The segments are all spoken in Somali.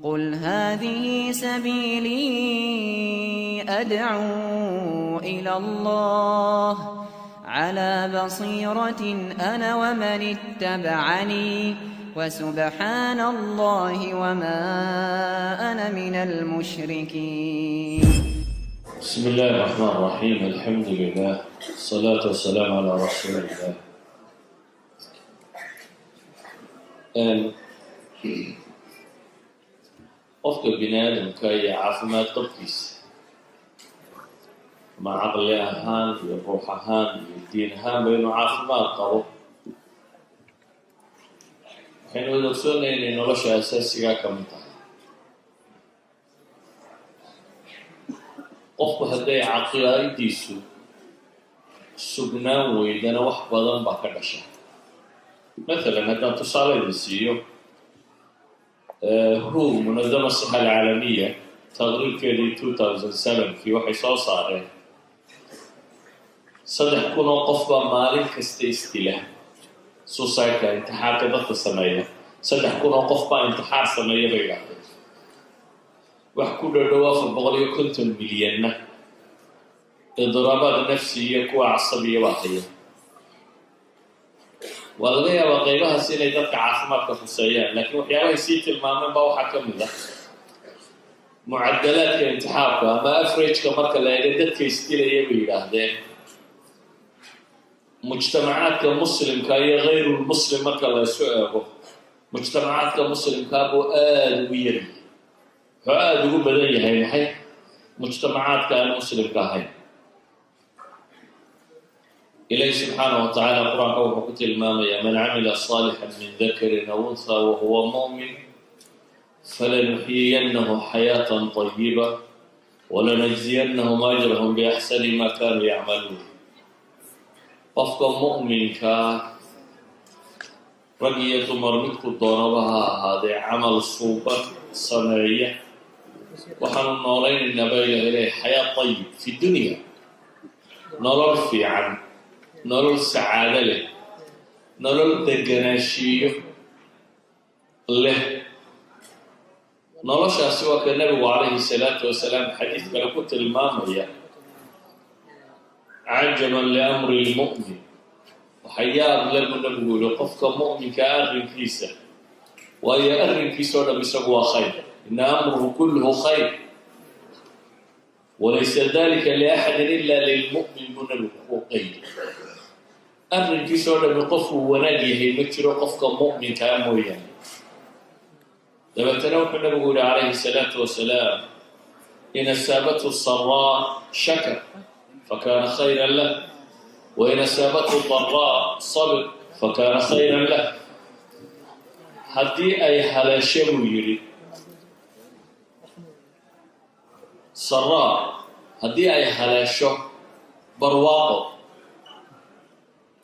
قل هذه سبيلي أدعو إلى الله على بصيرة أنا ومن اتبعني وسبحان الله وما أنا من المشركين. بسم الله الرحمن الرحيم. الحمد لله والصلاة والسلام على رسول الله. qofka bini aadamka iyo caafimaad qabkiisa ama caqli ahaan iyo ruux ahaan iyo diin ahaanba inuu caafimaad qabo waxaynu wada ogsoonaya inay nolosha asaasigaa ka mid tahay. qofku hadday caqiidadiisu sugnaan weydana wax badan baa ka dhasha. maalan haddaan tusaaleyda siiyo منظمة الصحة العالمية تقرير كذي 2007 waxay soo saareen 3,000 qof baa maalin kasta istila suicide intixaarka dadka sameeya 3,000 qof baa intixaar sameeya bay yidhaahdeen. wax ku dhow 450 milyanna idraabaad nafsiya kuwa casabiya baa haya. waa laga yaabaa qaybahaas inay dadka caafimaadka khuseeyaan, laakiin waxyaabahay sii tilmaameen baa waxaa ka mid ah mucadalaadka intixaabka ama averageka marka la eego dadka isdilaya bay yidhaahdeen mujtamacaadka muslimka iyo hayrulmuslim marka la isu eego mujtamacaadka muslimkaabuu aada ugu yaryahay. wuxuu aada ugu badan yahay maxay mujtamacaadka aan muslimka ahayn. إلهي سبحانه وتعالى القرآن وحكت المامية من عمل صالحا من ذكر أو أنثى وهو مؤمن فلنحيينه حياة طيبة ولنجزينهم أجرهم بأحسن ما كانوا يعملون. قفك مؤمن رقية مرمتك ضربها هذا عمل صوبة صنعية وحن النورين النبي إليه حياة طيب في الدنيا نرى في عنه nolol sacaado leh nolol deganaashiyo leh. noloshaasi waa ka nabigu calayhi salaatu wasalaam xadiid kale ku tilmaamaya cajaban liamri lmu'min. waxyaab lagu nabigu yihi qofka mu'minka arrinkiisa waayo arrinkiisa oo dham isagu waa khayr. ina amruhu kulluhu khayr walaysa dalika liaxadin ila lilmu'min buu nabigu ku qeyday. arrinkiisa oo dhami qofuu wanaag yahay ma jiro qofka mu'minkaa mooyaane. dabeetana wuxuu nabigu yihi calayhi salaatu wasalaam in asaabathu saraa shakar fakaana khayran lah wain asaabathu daraa sabir fakaana khayran lah. haddii ay haleesho buu yidhi saraa haddii ay haleesho barwaaqo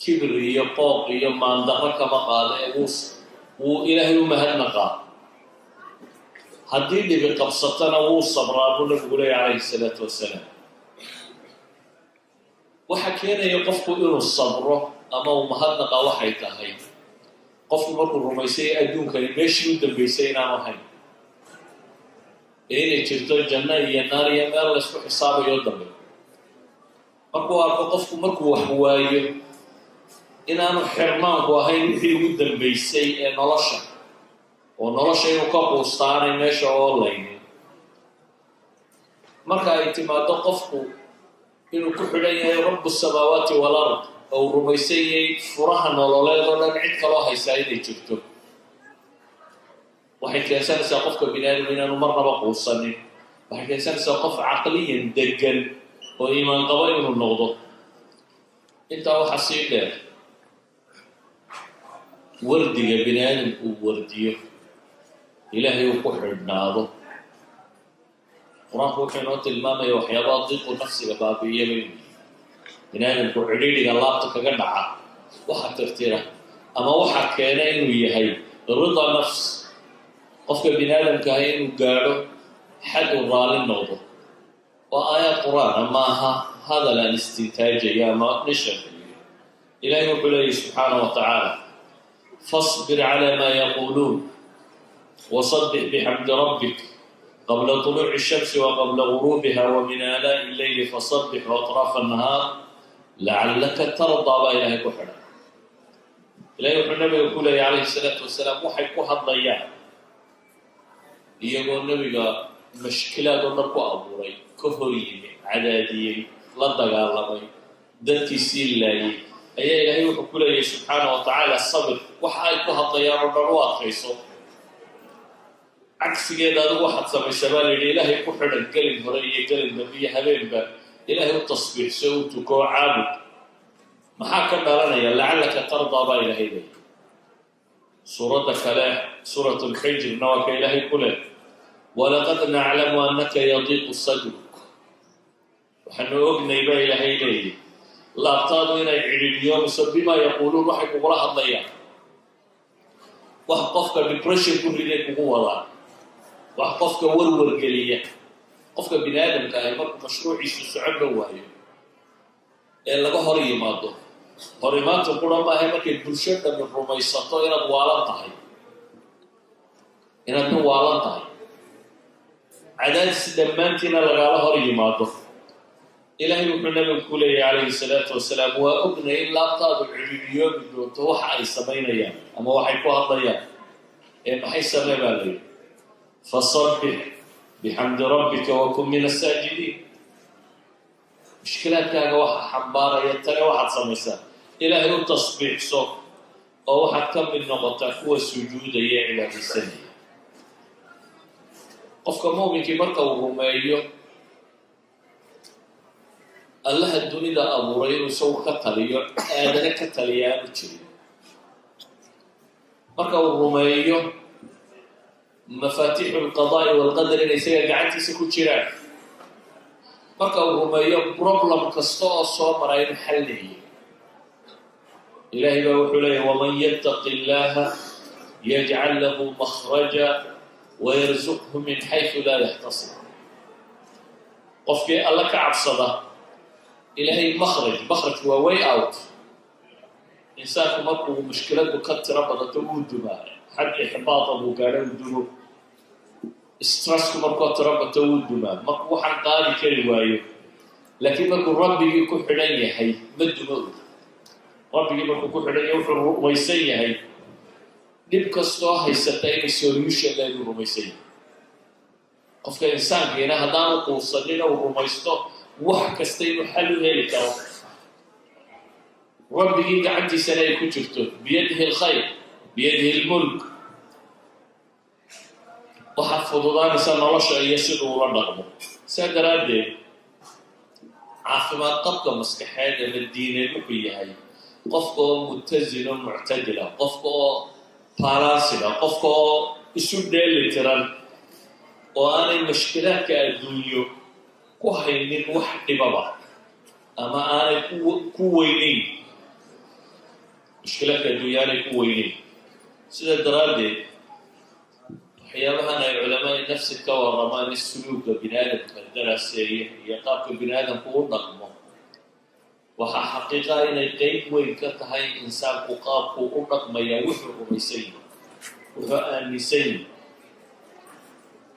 kibir iyo qooq iyo maandaqo kama qaada ee wuu ilaahay u mahadnaqaa. haddii dhibi qabsatana wuu sabraa buu nabigu leeya calayhi salaatu wasalaam. waxa keenaya qofku inuu sabro ama uu mahadnaqaa waxay tahay qofku markuu rumaysay adduunkani meeshii u dambaysay inaanu ahayn ee inay jirto janno iyo naar iyo meel laysku xisaabayo dambe. markuu arko qofku markuu wax waayo inaanu xirmaanku ahayn wixii ugu dambaysay ee nolosha oo nolosha inuu ka quustaanay meesha oo laynin. marka ay timaado qofku inuu ku xidhan yahay rabu samaawaati walard oo rumaysan yahay furaha nololeed oo dhan cid kaloo haysaa inay jirto waxay keensanaysaa qofka bini aadam inaanu marnaba quusanin. waxay keensanaysaa qof caqliyan degan oo iimaan qabo inuu noqdo. intaa waxaa sii dheer wardiga bini aadamku uu wardiyo ilaahay uu ku xidhnaado. qur-aanku wuxuu inoo tilmaamaya waxyaabaha diiqu nafsiga baabi'iya bay bini aadamku cidhiidhiga laabta kaga dhaca waxa tirtira ama waxa keena inuu yahay rida nafs. qofka bini aadamkaah inuu gaadho xad uu raali noqdo. waa aayaad qur-aan maaha hadal aan istintaajaya ama nishar. ilaahay wuxuu leeyahy subxaana wa tacaala fasbir calaa maa yaquuluun وصبح بحمد ربك قبل طلوع الشمس وقبل غروبها ومن آلاء الليل فصبح وأطراف النهار لعلك ترضى بإلهي كحرا إلهي النبي يقول عليه الصلاة والسلام وحي كحر ضياع يقول النبي مشكلات ونبو أبوري كهري عدادي لدقى الله دتي سيلاي أي إلهي يقول سبحانه وتعالى الصبر وحي كحر ضياع ونروات خيصو عكسيgeeda adigu waxaad samaysaa baa layidhi ilaahay ku xidhan gelin hore iyo gelin dambe iyo habeenba ilaahay u tasbiixso u tuko caabud maxaa ka dhalanaya lacallaka tardaa baa ilaahay leeyahy suuradda kale suuratu lxijrna waa ka ilaahay ku leh walaqad naclamu annaka yadiiqu sadruk waxaanu ognay baa ilaahay leeyahy laabtaadu inay cidhiidhiyoomayso bimaa yaquuluun waxay kugula hadlayaan wax qofka depression ku riday kugu wadaan wax qofka warwargeliya qofka bini aadamka ah markuu mashruuciisu socodba waayo ee laga hor yimaado horimaanta qura maaha markay bulsho dhammi rumaysato inaad waalan tahay cadaadis dhammaantiina lagaala hor yimaado ilaahay wuxuu nabigu ku leeyahy calayhi salaatu wasalaam waa ognay in laabtaadu cidhiidhiyoobi doonto waxa ay samaynayaan ama waxay ku hadlayaan ee maxay samee baa layidhi fasabbix bixamdi rabbika wakun min asaajidiin mushkilaadkaaga waxa xambaaraya tane waxaad samaysaa ilaahay u tasbiixso oo waxaad ka mid noqotaa kuwa sujuudaya ee cibaadaysanaya qofka muuminkii marka uu rumeeyo allaha dunida abuuray inuu isagu ka taliyo aadana ka taliya aanu jirin marka uu rumeeyo mafaatiixu alqadaa'i waalqadar inay isaga gacantiisa ku jiraan marka uu rumeeyo problem kasta oo soo mara inuu xal leeyahy ilaahay baa wuxuu leeyahy waman yattaqi illaaha yajcal lahu makhraja wayarsuqhu min xaysu laa yaxtasib qofkii alla ka cabsada ilaahay makhrajku waa way out insaanku markuu mushkiladu ka tiro badato wuu dumaa xag ixbaata buu gaadha uu dumo stressku markuu tiro bato wuu dumaa markuu waxaan qaadi kari waayo laakiin markuu rabbigii ku xidhan yahay ma dumo rabbigii markuu ku xidhan yahay wuxuu rumaysan yahay dhib kastoo haysata inay solution leedu rumaysan yahay qofka insaankiina haddaanu quusanina uu rumaysto wax kasta inuu xal u heli karo rabbigii gacantiisana ay ku jirto biyadihi alkhayr biyadihi almulk waxaad fududaanaysaa nolosha iyo siduu ula dhaqmo saa daraaddeed caafimaad qabka maskaxeed ama diineed wuxuu yahay qofka oo mutasino muctadila qofka oo baalansida qofka oo isu dheeli tiran oo aanay mashkilaadka adduunyo ku haynin wax dhibaba ama aanay ku weynayn mushkilaadka adduunya aanay ku weynayn sida daraaddeed waxyaabahan ay culamaai nafsi ka waramaan in suluuga bini aadamka daraaseeya iyo qaabka bini aadamku u dhaqmo waxaa xaqiiqa inay qeyb weyn ka tahay insaanku qaabku u dhaqmaya wuxuu rumaysan yahay wuxuu aaminsan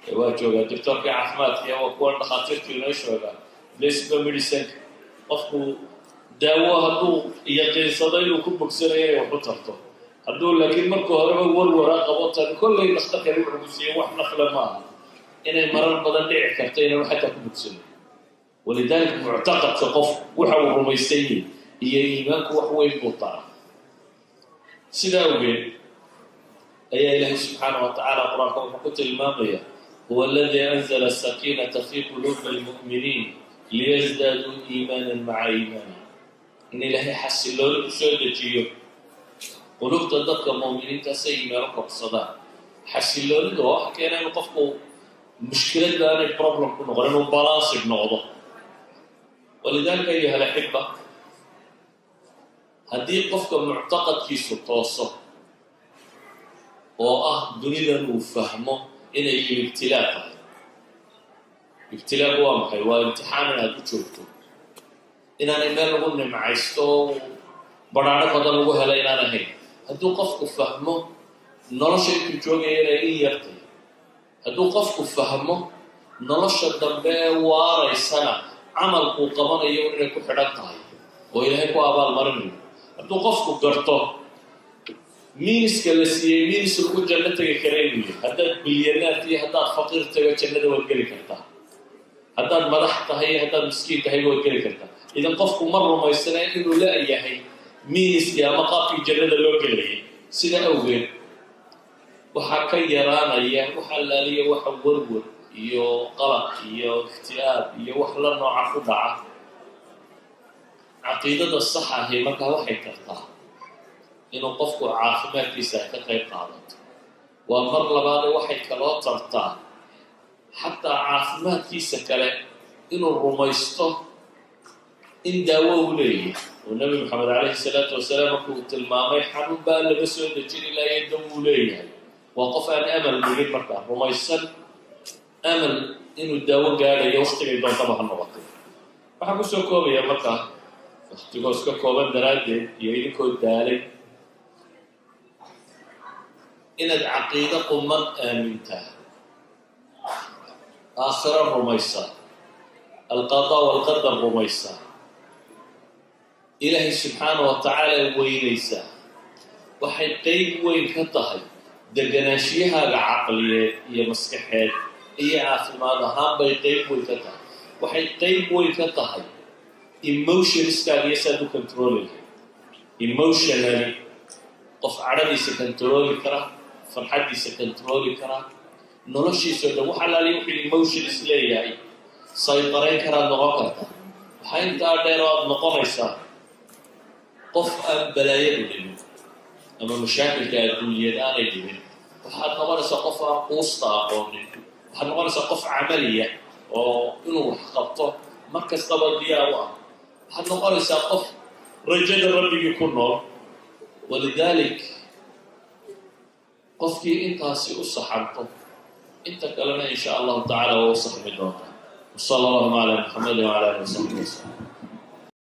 yahay waa joogaa doctoorka caafimaadka iyo waa kuwa dhakhaatiirtu inoo shoogaa placebo medicine qofku daawo hadduu yaqiinsado inuu ku bogsanayo inay wax u tarto hadduu laakiin marka horeba warwara qabo tan kollay dhakhtarkani wuxuu ku siiyey wax nafla maaha inay marar badan dhici karto inanu xataa ku bogsanayo walidaalika muctaqadka qof waxa uu rumaysan yahay iyo iimaanku wax weyn buu tara sidaa awgeed ayaa ilaahay subxaana wa tacaala qur-aanka wuxuu ku tilmaamaya huwa aladii anzala asakiinata fii quluubi almu'miniin liyasdaaduu iimaanan maca iimaani in ilaahay xasilooni u soo dejiyo qulubta dadka mu'miniinta say iimaan u korsadaan xasiloonida waa waxa keena inuu qofku mushkiladda aanay problem ku noqon inuu balanced noqdo walidaalika ayuha alaxiba haddii qofka muctaqadkiisu tooso oo ah dunidan uu fahmo inay ibtilaa tahay ibtilaagu waa maxay waa imtixaan inaad u joogto inaanay meel lagu nimcaysto oo badhaadho badan lagu helo inaan ahayn hadduu qofku fahmo nolosha intuu joogaya inay in yartay hadduu qofku fahmo nolosha dambe ee waaraysana camalkuu qabanayo inay ku xidhan tahay oo ilaahay ku abaalmarinayo hadduu qofku garto miiniska la siiyey miinis lagu janno tegi kara inuu yahay haddaad bilyanaad iyo haddaad faqiir tago jannada waad geli kartaa haddaad madax tahay iyo haddaad miskiin tahay waad geli kartaa idan qofku ma rumaysanaa inuu la-yahay miiniskii ama qaabkii jannada loo gelayay sida awgeed waxaa ka yaraanaya waxa laaliya waxa warwar iyo qalaq iyo ikhtiyaab iyo wax la nooca ku dhaca caqiidada sax ahi markaa waxay tartaa inuu qofku caafimaadkiisa ka qayb qaadato waa mar labaade waxay kaloo tartaa xataa caafimaadkiisa kale inuu rumaysto in daawo u leeyahay oo nebi maxamed calayhi salaatu wasalaam markuu tilmaamay xanuun baa laga soo dejin ilaa iyo dawo u leeyahay waa qof aan amal dhigin markaa rumaysan amal inuu daawo gaadhayo waktigay doontaba ha noqotay waxaan kusoo koobaya markaa waktigoo iska kooban daraaddeed iyo idinkoo daalay inaad caqiido quman aamintaa aakhiro rumaysaa alqadaa walqadar rumaysaa ilaahay subxaana wa tacaala weynaysaa waxay qeyb weyn ka tahay degenaanshiyahaaga caqliyeed iyo maskaxeed iyo caafimaad ahaan bay qeyb weyn ka tahay waxay qeyb weyn ka tahay emotionskaaga iyo saad u controli emotionally qof cadhadiisa controli kara farxaddiisa controli kara noloshiisao dhan wax alaaliya wuxuu emotions leeyahay saytarayn karaad noqon karta waxaa intaa dheer oo aad noqonaysaa qof aan balaayadu dhibin ama mashaakilka adduuniyad aanay dhibin waxaad noqonaysaa qof aan quusta aqoonin waxaad noqonaysaa qof camaliya oo inuu wax qabto mar kastaba diyaar u ah waxaad noqonaysaa qof rajada rabbigii ku nool walidaalik qofkii intaasi u saxanto inta kalena in sha allahu tacala waa u saxmi doontaa wasala allahu calaa muxamedin wacala alihi wasaxbi wasalam